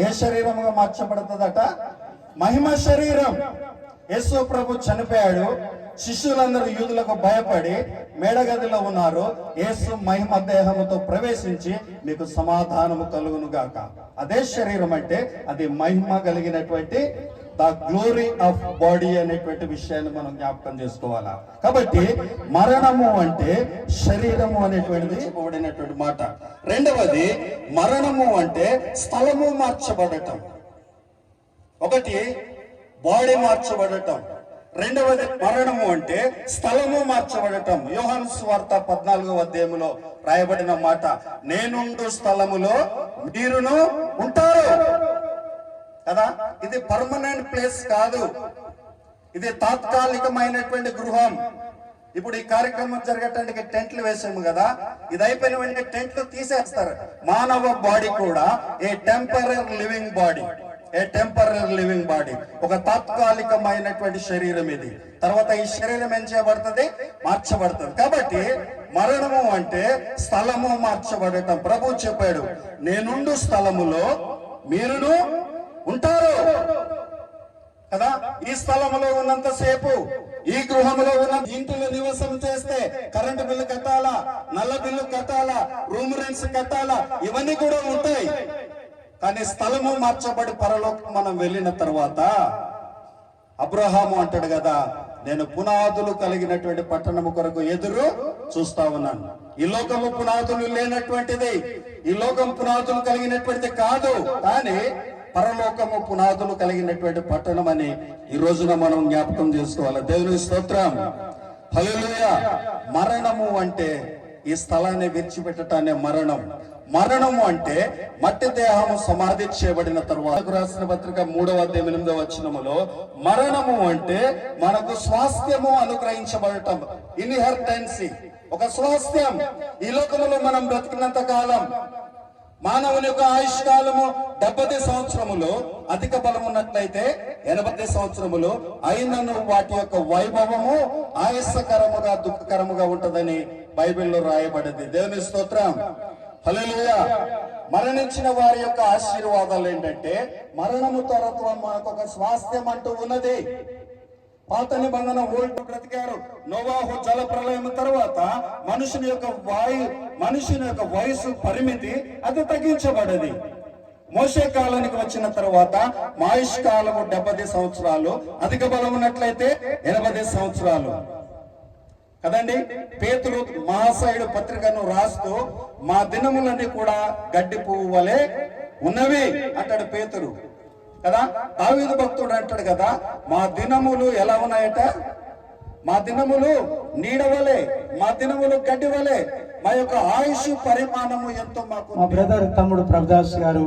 ఏ శరీరముగా మార్చబడుతుందట? మహిమ శరీరం. యేసు ప్రభు చనిపోయాడు. శిష్యులందరూ యూదులకు భయపడి మేడగదిలో ఉన్నారు. యేసు మహిమ దేహముతో ప్రవేశించి మీకు సమాధానము కలుగును గాక. అదే శరీరం అంటే అది మహిమ కలిగినటువంటి ద గ్లోరీ ఆఫ్ బాడీ అనేటువంటి విషయాన్ని మనం జ్ఞాపకం చేసుకోవాలా. కాబట్టి మరణము అంటే శరీరము అనేటువంటిది చెప్పబడినటువంటి మాట. రెండవది, మరణము అంటే స్థలము మార్చబడటం. ఒకటి బాడీ మార్చబడటం, రెండవది మరణము అంటే స్థలము మార్చబడటం. యోహాను సువార్త 14వ అధ్యాయములో రాయబడిన మాట, నేనుండు స్థలములో మీరును ఉంటారు కదా. ఇది పర్మనెంట్ ప్లేస్ కాదు, ఇది తాత్కాలికమైనటువంటి గృహం. ఇప్పుడు ఈ కార్యక్రమం జరగటానికి టెంట్లు వేసాము కదా, ఇది అయిపోయిన వెంటనే టెంట్లు తీసేస్తారు. మానవ బాడీ కూడా a temporary living body, a temporary living body, ఒక తాత్కాలికమైనటువంటి శరీరం ఇది. తర్వాత ఈ శరీరం ఏం చేయబడుతుంది? మార్చబడుతుంది. కాబట్టి మరణము అంటే స్థలము మార్చబడటం. ప్రభు చెప్పాడు, నేనుండు స్థలములో మీరును ఉంటారు కదా. ఈ స్థలములో ఉన్నంతసేపు, ఈ గృహంలో ఉన్న ఇంటిలో నివాసం చేస్తే కరెంటు బిల్లు కట్టాలా, నల్ల బిల్లు కట్టాలా, రూమ్ రెంట్స్ కట్టాలా, ఇవన్నీ కూడా ఉంటాయి. కానీ స్థలము మార్చబడి పరలోకం మనం వెళ్ళిన తర్వాత అబ్రహాము అంటాడు కదా, నేను పునాదులు కలిగినటువంటి పట్టణము కొరకు ఎదురు చూస్తా ఉన్నాను. ఈ లోకము పునాదులు లేనటువంటిది, ఈ లోకం పునాదులు కలిగినటువంటిది కాదు, కానీ పరలోకము పునాదులు కలిగినటువంటి పట్టణం అని ఈ రోజున మనం జ్ఞాపకం చేసుకోవాలి. దేవుని స్తోత్రం, హల్లెలూయా. మరణము అంటే ఈ స్థలాన్ని విడిచిపెట్టటానే మరణం. మరణము అంటే మట్టి దేహము సమాధి చేయబడిన తరువాత రాసిన పత్రిక 3వ అధ్యాయం 8వ వచనములో మరణము అంటే మనకు స్వాస్థ్యము అనుగ్రహించబడటం, ఇన్హెరిటెన్సీ, ఒక స్వాస్థ్యం. ఈ లోకములో మనం బ్రతికినంత కాలం, మానవుని యొక్క ఆయుష్ కాలము 70 సంవత్సరములు, అధిక బలం ఉన్నట్లయితే 80 సంవత్సరములు అయినను వాటి యొక్క వైభవము ఆయాసకరముగా దుఃఖకరముగా ఉంటదని బైబిల్లో రాయబడింది. దేవుని స్తోత్రం, హల్లెలూయా. మరణించిన వారి యొక్క ఆశీర్వాదాలు ఏంటంటే మరణము తర్వాత మనకు ఒక స్వాస్థ్యం అంటూ ఉన్నది. పాత నిబంధన ఓల్డ్ బ్రతికారు. నోవాహు జల ప్రళయం తర్వాత మనుషుని యొక్క వయసు పరిమితి అది తగ్గించబడది. మోషే కాలానికి వచ్చిన తర్వాత ఆయుష్ కాలము 70 సంవత్సరాలు, అధిక బలం ఉన్నట్లయితే 80 సంవత్సరాలు కదండి. పేతురు మహాశయుడు పత్రికను రాస్తూ మా దినములన్నీ కూడా గడ్డి పువ్వు వలె ఉన్నవి అంటాడు పేతురు కదా. దావీదు భక్తుడు అంటాడు కదా, మా దినములు ఎలా ఉన్నాయట, మా దినములు నీడవలే, మా దినములు గడ్డి వలె, మా యొక్క ఆయుష్ పరిమాణము ఎంతో మాకు. మా బ్రదర్ తమ్ముడు ప్రభుదాస్ గారు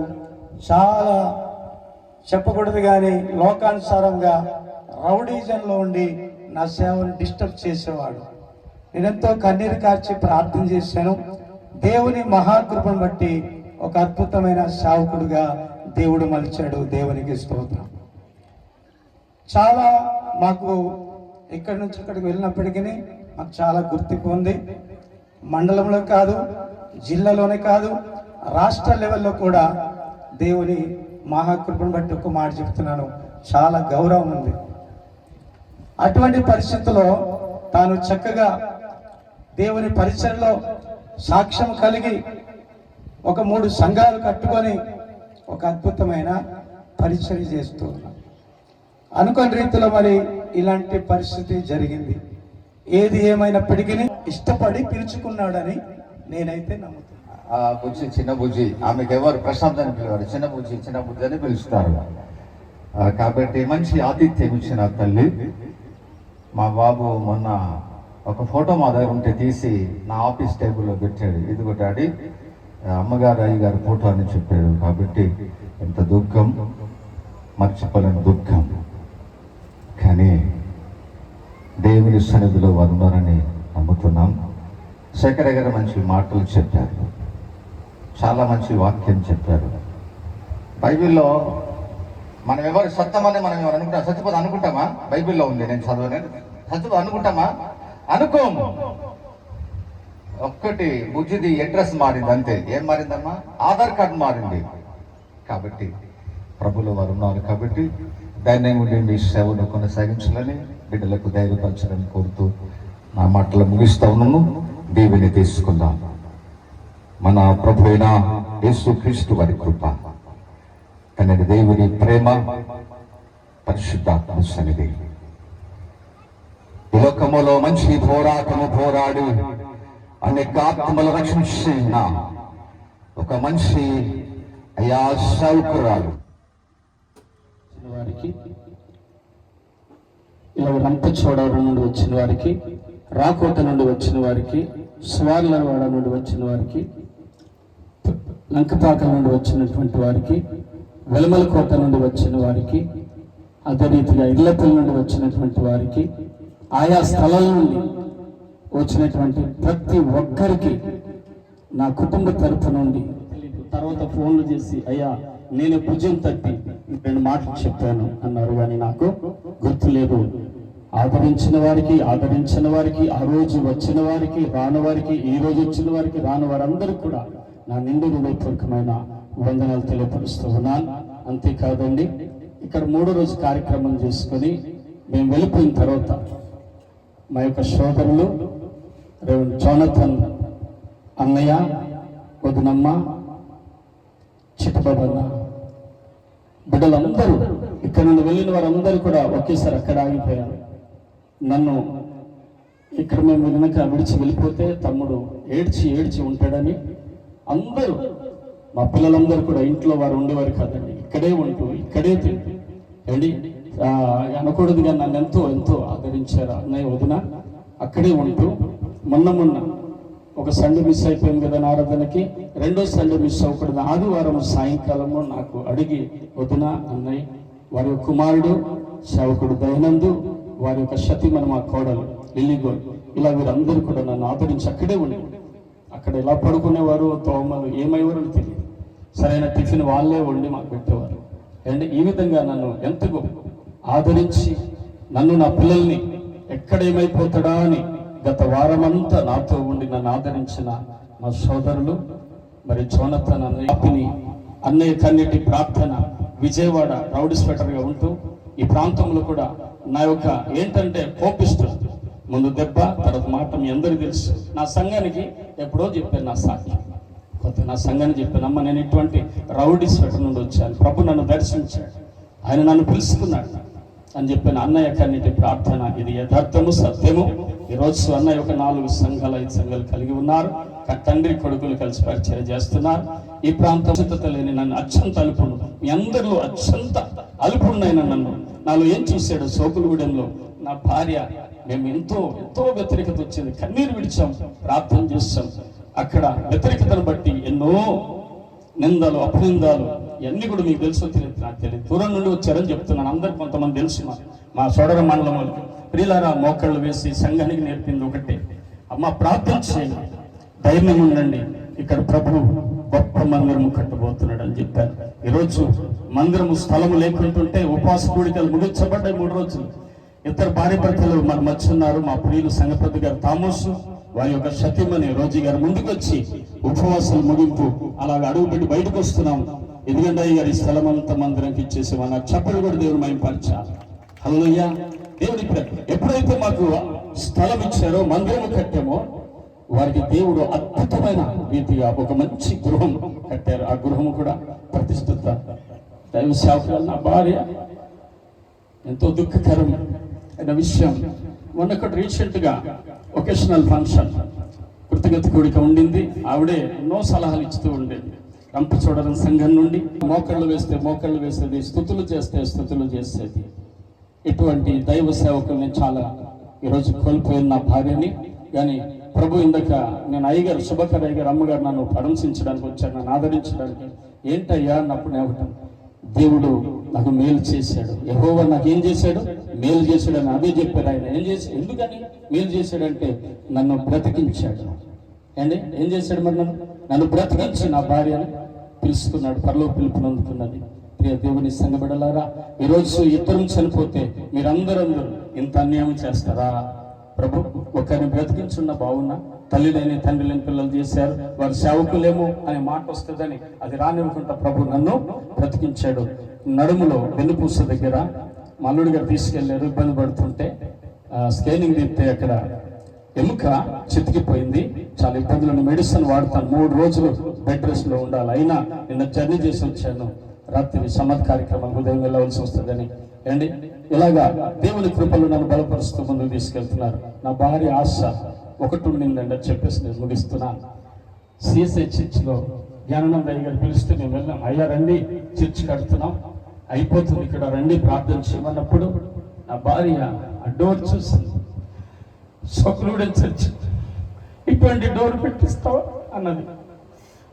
చాలా చెప్పకూడదు కానీ లోకానుసారంగా రౌడీజన్లో ఉండి నా సేవను డిస్టర్బ్ చేసేవాడు. నేనెంతో కన్నీరు కార్చి ప్రార్థన చేశాను. దేవుని మహాకృపను బట్టి ఒక అద్భుతమైన సేవకుడుగా దేవుడు మలిచాడు. దేవునికి స్తోత్రం. చాలా మాకు ఇక్కడి నుంచి ఇక్కడికి వెళ్ళినప్పటికీ మాకు చాలా గుర్తింపు ఉంది. మండలంలో కాదు, జిల్లాలోనే కాదు, రాష్ట్ర లెవెల్లో కూడా దేవుని మహాకృపను బట్టి ఒక మాట చెప్తున్నాను, చాలా గౌరవం ఉంది. అటువంటి పరిస్థితుల్లో తాను చక్కగా దేవుని పరిచయంలో సాక్ష్యం కలిగి ఒక 3 సంఘాలు కట్టుకొని ఒక అద్భుతమైన పరిచయం చేస్తూ ఉన్నాం. అనుకోని రీతిలో మరి ఇలాంటి పరిస్థితి జరిగింది. ఏది ఏమైనప్పటికీ ఇష్టపడి పిలుచుకున్నాడని నేనైతే నమ్ముతున్నాను. ఆ బుజ్జి, చిన్న బుజ్జి, ఆమెకు ఎవరు ప్రశాంత్ అని పిలవారు, చిన్న బుజ్జి అని పిలుస్తారు. కాబట్టి మంచి ఆతిథ్యం ఇచ్చిన తల్లి. మా బాబు మొన్న ఒక ఫోటో మా దగ్గర ఉంటే తీసి నా ఆఫీస్ టేబుల్లో పెట్టాడు. ఇదిగో డాడీ అమ్మగారు అయ్యగారు ఫోటో అని చెప్పాడు. కాబట్టి ఎంత దుఃఖం, మర్చిపోలేని దుఃఖం. కానీ దేవుని సన్నిధిలో వారు ఉన్నారని నమ్ముతున్నాం. శేఖర గారు మంచి మాటలు చెప్పారు, చాలా మంచి వాక్యం చెప్పారు. బైబిల్లో మనం ఎవరు సత్యమని మనం ఎవరు అనుకుంటాం, సత్యపద అనుకుంటామా? బైబిల్లో ఉంది, నేను చదవలేదు. సత్యపద అనుకుంటామా? అనుకోము. ఒక్కటి బుజ్జిది అడ్రస్ మారింది అంతే. ఏం మారిందమ్మా? ఆధార్ కార్డు మారింది. కాబట్టి ప్రభులో వారు ఉన్నారు. కాబట్టి ధైర్యం ఉండి సేవను కొనసాగించాలని, బిడ్డలకు ధైర్యపరచాలని కోరుతూ నా మాటలు ముగిస్తా ఉన్నాను. దేవుని తీసుకుందాం. మన ప్రభు అయిన యేసుక్రీస్తు వారి కృప, తండ్రి దేవుని ప్రేమ, పరిశుద్ధాత్మ సన్నిధి, ఈ లోకములో మంచి పోరాటము పోరాడు అనేక ఆత్మలు రక్షించిన ఒక మంచి అయా సౌకర్యాలు వారికి, ఇలా రంపచోడవరం నుండి వచ్చిన వారికి, రాకోట నుండి వచ్చిన వారికి, స్వార్లవాడ నుండి వచ్చిన వారికి, లంకపాకల నుండి వచ్చినటువంటి వారికి, వెలమలకోట నుండి వచ్చిన వారికి, అదే రీతిగా ఇళ్లపల్లి నుండి వచ్చినటువంటి వారికి, ఆయా స్థలాల నుండి వచ్చినటువంటి ప్రతి ఒక్కరికి నా కుటుంబ తరఫు నుండి తర్వాత ఫోన్లు చేసి అయ్యా నేను భుజం తట్టి 2 మాటలు చెప్పాను అన్నారు, కానీ నాకు గుర్తులేదు. ఆదరించిన వారికి, ఆ రోజు వచ్చిన వారికి, రాని వారికి, ఈ రోజు వచ్చిన వారికి, రాని వారందరికీ కూడా నా నిండు హృదయపూర్వకమైన వందనాలు తెలియపరుస్తూ ఉన్నాను. అంతేకాదండి, ఇక్కడ 3వ రోజు కార్యక్రమం చేసుకొని మేము వెళ్ళిపోయిన తర్వాత మా యొక్క సోదరులు రెవరెండ్ జోనథన్ అన్నయ్య, వదినమ్మ, చిట్టబాబన్న, బిడ్డలందరూ ఇక్కడ నుండి వెళ్ళిన వారందరూ కూడా ఒకేసారి అక్కడ ఆగిపోయారు. నన్ను ఇక్కడ మేము వెనుక విడిచి వెళ్ళిపోతే తమ్ముడు ఏడ్చి ఉంటాడని అందరూ, మా పిల్లలందరూ కూడా ఇంట్లో వారు ఉండేవారు కాదండి, ఇక్కడే ఉంటూ ఇక్కడే తింటూ అండి అనకూడదుగా నన్ను ఎంతో ఆదరించారు అన్నయ్య, వదిన. అక్కడే ఉంటూ మొన్న ఒక సండే మిస్ అయిపోయింది కదా ఆరాధనకి, 2వ సండే మిస్ అవ్వకూడదు. ఆదివారం సాయంకాలము నాకు అడిగి, వదిన, అన్నయ్య, వారి కుమారుడు సేవకుడు దయానందు, వారి యొక్క సతీమణి మా కోడలు లిల్లీగోల్, ఇలా వీరందరూ కూడా నన్ను ఆదరించి అక్కడే ఉండి, అక్కడ ఎలా పడుకునేవారు, తోమలు ఏమయ్యేవారు తెలియదు. సరైన టిఫిన్ వాళ్ళే వండి మాకు పెట్టేవారు. అండ్ ఈ విధంగా నన్ను ఎంతగా ఆదరించి, నన్ను, నా పిల్లల్ని ఎక్కడేమైపోతాడా అని గత వారమంతా నాతో ఉండి నన్ను ఆదరించిన మా సోదరులు, మరి జోనతన్ అన్నయ్యని అన్నయ్య కన్నిటి ప్రార్థన విజయవాడ రౌడీస్పేటర్గా ఉంటూ ఈ ప్రాంతంలో కూడా నా యొక్క ఏంటంటే కోపిష్టు, ముందు దెబ్బ తర్వాత మాట మీ అందరికీ తెలుసు. నా సంఘానికి ఎప్పుడో చెప్పాను, నా సాక్షి కొత్త నా సంఘానికి చెప్పాను, అమ్మ నేను ఇటువంటి రౌడీస్పేట నుండి వచ్చాను, ప్రభు నన్ను దర్శించాడు, ఆయన నన్ను పిలుచుకున్నాడు అని చెప్పాను. అన్నయ్య కన్నిటి ప్రార్థన ఇది యథార్థము సత్యము. ఈరోజు అన్నయ్య ఒక 4 సంఘాలు 5 సంఘాలు కలిగి ఉన్నారు. తండ్రి కొడుకులు కలిసి పరిచయం చేస్తున్నారు. ఈ ప్రాంతం లేని నన్ను అత్యంత అలుపుడు, మీ అందరిలో అత్యంత అలుపుడునైనా నన్ను నాలో ఏం చూశాడు, సోకులగూడెంలో నా భార్య, మేము ఎంతో వ్యతిరేకత వచ్చింది, కన్నీరు విడిచాం, ప్రార్థన చేస్తాం. అక్కడ వ్యతిరేకతను బట్టి ఎన్నో నిందలు అపనిందాలు ఇవన్నీ కూడా మీకు తెలుసో తెలియదు, నాకు తెలియదు. దూరం నుండి వచ్చారని చెప్తున్నాను. అందరు కొంతమంది తెలుసు, మా సోదర మండలం వాళ్ళకి. ప్రియులారా, మోకాళ్ళు వేసి సంఘానికి నేర్పింది ఒకటే, అమ్మ ప్రార్థన చేయండి, ధైర్యం ఉండండి, ఇక్కడ ప్రభు గొప్ప మందిరము కట్టబోతున్నాడు అని చెప్పారు. ఈరోజు మందిరము స్థలము లేకుంటుంటే ఉపవాస కూడికలు ముగించబడ్డాయి 3 రోజులు. ఇద్దరు భార్య భర్తలు మన మధ్య ఉన్నారు. మా ప్రియులు సంగపతి గారు తామోసు, వారి యొక్క సతీమణి రోజీ గారు ముందుకు వచ్చి ఉపవాసాలు ముగింపు అలాగ అడుగుపెట్టి బయటకు వస్తున్నాం. ఎందుకంటే గారి స్థలం అంతా మందిరంకి ఇచ్చేసి మన చెప్పలు కూడా దేవుని మహిమపరచాలి. హల్లెలూయా. దేవుని ఎప్పుడైతే మాకు స్థలం ఇచ్చారో, మందిరము కట్టామో, వారికి దేవుడు అద్భుతమైన రీతిగా ఒక మంచి గృహం కట్టారు. ఆ గృహం కూడా ప్రతిష్ఠిత దైవ సేవకులు. నా భార్య ఎంతో దుఃఖకరం అయిన విషయం, మొన్నొకటి రీసెంట్గా ఒకేషనల్ ఫంక్షన్ కృతజ్ఞత కూడిక ఉండింది. ఆవిడే ఎన్నో సలహాలు ఇస్తూ ఉండేది. రంపచోడవరం సంఘం నుండి మోకాళ్ళు వేస్తే మోకాళ్ళు వేసేది, స్తుతులు చేస్తే స్తుతులు చేసేది. ఇటువంటి దైవ సేవకుల్ని చాలా ఈరోజు కోల్పోయిన నా భార్యని. కానీ ప్రభు ఇందాక నేను అయ్యగారు శుభకర్ అయ్యగారు అమ్మగారు నన్ను ప్రశంసించడానికి వచ్చారు, నన్ను ఆదరించడానికి. ఏంటయ్యా అన్నప్పుడు నేను దేవుడు నాకు మేలు చేశాడు, యెహోవా నాకు ఏం చేశాడు, మేలు చేశాడు అని అదే చెప్పారు ఆయన. ఏం చేసి ఎందుకని మేలు చేశాడంటే నన్ను బ్రతికించాడు. అండి ఏం చేశాడు మరి, నన్ను బ్రతికించి నా భార్యను పిలుచుకున్నాడు, పరలోక పిలుపుని అందుకున్నది. ప్రియ దేవుని సంఘబిడ్డలారా, ఈరోజు ఇద్దరం చనిపోతే మీరందరూ ఇంత అన్యాయం చేస్తారా? ప్రభు ఒకరిని బ్రతికించున్న బాగున్నా, తల్లి లేని తండ్రి లేని పిల్లలు చేశారు, వారు సేవకులేమో అనే మాట వస్తుందని అది రానివ్వకుండా ప్రభు నన్ను బ్రతికించాడు. నడుములో వెన్నుపూస దగ్గర మల్లుడి గారు తీసుకెళ్లారు, ఇబ్బంది పడుతుంటే స్కానింగ్ తీస్తే అక్కడ ఎముక చితికిపోయింది. చాలా ఇబ్బందులను మెడిసిన్ వాడతాను, 3 రోజులు బెడ్ రెస్ట్ లో ఉండాలి. అయినా నిన్న జర్నీ చేసి వచ్చాను, రాత్రి సమాధి కార్యక్రమానికి ఉదయం వెళ్ళవలసి వస్తుందని. అండి ఇలాగా దేవుని కృపలు నన్ను బలపరుస్తూ ముందుకు తీసుకెళ్తున్నారు. నా భార్య ఆశ ఒకటి ఉండిందండి, అది చెప్పేసి నేను ముగిస్తున్నాను. సిఎస్ఐ చర్చిలో జ్ఞానానంద అయ్య గారు పిలిస్తే మేము వెళ్ళాం. అయ్యా రండి, చర్చ్ కడుతున్నాం, అయిపోతుంది, ఇక్కడ రండి ప్రార్థన చేయమన్నప్పుడు నా భార్య ఆ డోర్ చూసింది. సోకులగూడెం చర్చ్, ఇటువంటి డోర్ పెట్టిస్తావా అన్నది.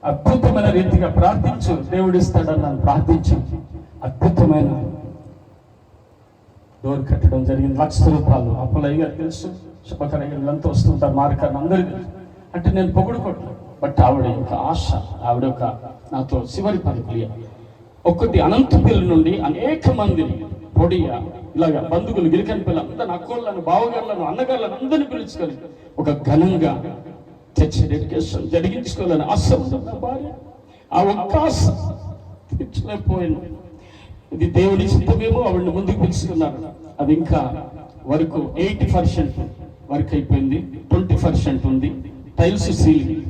అద్భుతమైన రీతిగా ప్రార్థించు, దేవుడు ఇస్తాడన్నాను. ప్రార్థించు, అద్భుతమైన డోర్ కట్టడం జరిగింది. 1,00,000 రూపాయలు. అప్పులయ్య గారు తెలుసు, శుభకరయ్య గారు అంతా వస్తుంటారు, మార్కాన్ని అందరికీ. అంటే నేను పొగుడుకోవట్లేదు, బట్ ఆవిడ ఒక ఆశ, ఆవిడ ఒక నాతో చివరి పలుకులు. ఒక్కటి అనంతపల్లి నుండి అనేక మందిని పొడియ ఇలాగ బంధువులు గిరికని పిల్లలు అందరిని, అక్కోళ్ళను, బావగారులను, అన్నగారులను అందరినీ పిలుచుకొని ఒక ఘనంగా చర్చి డెడికేషన్ జరిగించుకోవాలని ఆశ ఉంది నా భార్య. ఆ ఒక్క ఆశ తీర్చలేకపోయింది. ఇది దేవుడి చిత్తమేమో, ఆవిడని ముందుకు పిలుచుకున్నారు. అది ఇంకా వరకు 80% వరకు అయిపోయింది, 20% ఉంది. టైల్స్ సీలింగ్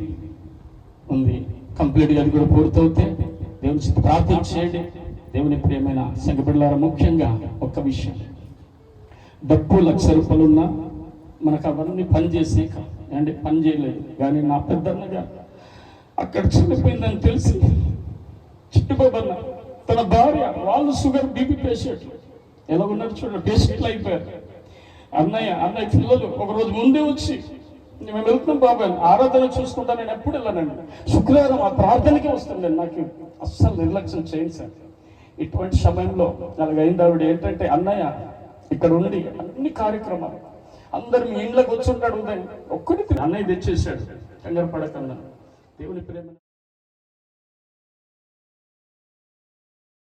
ఉంది, కంప్లీట్గా అది కూడా పూర్తవుతే దేవుని చిత్త ప్రార్థన చేయండి. దేవుని ప్రియమైన సంఘబిడ్డలారా, ముఖ్యంగా ఒక్క విషయం, డబ్బు 1,00,000 రూపాయలు ఉన్నా మనకు అవన్నీ పనిచేసి అంటే పని చేయలేదు. కానీ నా పెద్దన్నగా అక్కడ చనిపోయిందని తెలిసి చిట్టుబాబన్న తన భార్య, వాళ్ళు షుగర్ బీపీ పేషెంట్లు, ఎలా ఉన్నారు చూడండి, పేషెంట్లు అయిపోయారు. అన్నయ్య పిల్లలు ఒకరోజు ముందే వచ్చి మేము వెళ్తున్నాం బాబాయ్, ఆరాధన చూసుకుంటా, నేను ఎప్పుడు వెళ్ళానండి, శుక్రవారం ఆ ప్రార్థనకే వస్తుందండి. నాకు అస్సలు నిర్లక్ష్యం చేయండి సార్. ఇటువంటి సమయంలో అలాగైంది. ఆవిడ ఏంటంటే, అన్నయ్య ఇక్కడ ఉండి అన్ని కార్యక్రమాలు అందరు మీ ఇంట్లోకి వచ్చి ఉంటాడు ఉదయం, ఒక్కటి అన్నయ్య తెచ్చేసాడు, కంగారు పడకన్నా. దేవుని ప్రేమ.